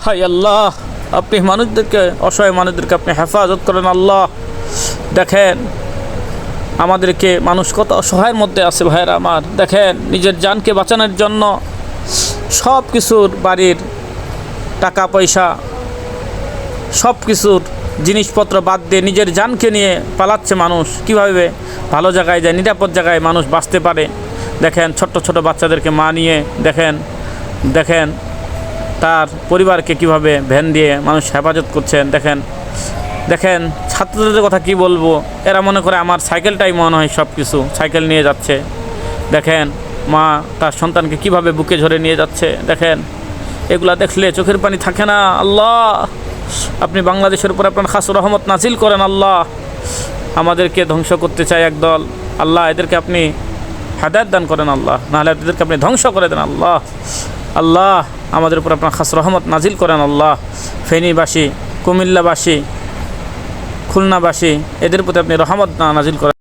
হায় আল্লাহ, আপনি মানুষদেরকে, অসহায় মানুষদেরকে আপনি হেফাজত করেন আল্লাহ। দেখেন আমাদেরকে, মানুষ কত অসহায়ের মধ্যে আছে ভাইয়েরা আমার। দেখেন নিজের জানকে বাঁচানোর জন্য সব কিছুর, বাড়ির টাকা পয়সা, সব কিছুর জিনিসপত্র বাদ দিয়ে নিজের জানকে নিয়ে পালাচ্ছে মানুষ। কীভাবে ভালো জায়গায় যায়, নিরাপদ জায়গায় মানুষ বাঁচতে পারে। দেখেন ছোট্ট ছোট বাচ্চাদেরকে মা নিয়ে, দেখেন তার পরিবারকে কিভাবে ভ্যান দিয়ে মানুষ হেফাজত করছেন। দেখেন ছাত্রদের কথা কি বলবো, এরা মনে করে আমার সাইকেলটাই মনে হয় সব কিছু, সাইকেল নিয়ে যাচ্ছে। দেখেন মা তার সন্তানকে কিভাবে বুকে ধরে নিয়ে যাচ্ছে। দেখেন এগুলা দেখলে চোখের পানি থাকে না। আল্লাহ, আপনি বাংলাদেশের উপর আপনার খাস রহমত নাজিল করেন আল্লাহ। আমাদেরকে ধ্বংস করতে চায় একদল, আল্লাহ এদেরকে আপনি হেদায়েত দান করেন আল্লাহ, নাহলে এদেরকে আপনি ধ্বংস করে দেন আল্লাহ। আল্লাহ আমাদের উপর আপনার খাস রহমত নাজিল করেন আল্লাহ। ফেনীবাসী, কুমিল্লাবাসী, খুলনাবাসী, এদের প্রতি আপনি রহমত নাজিল করেন।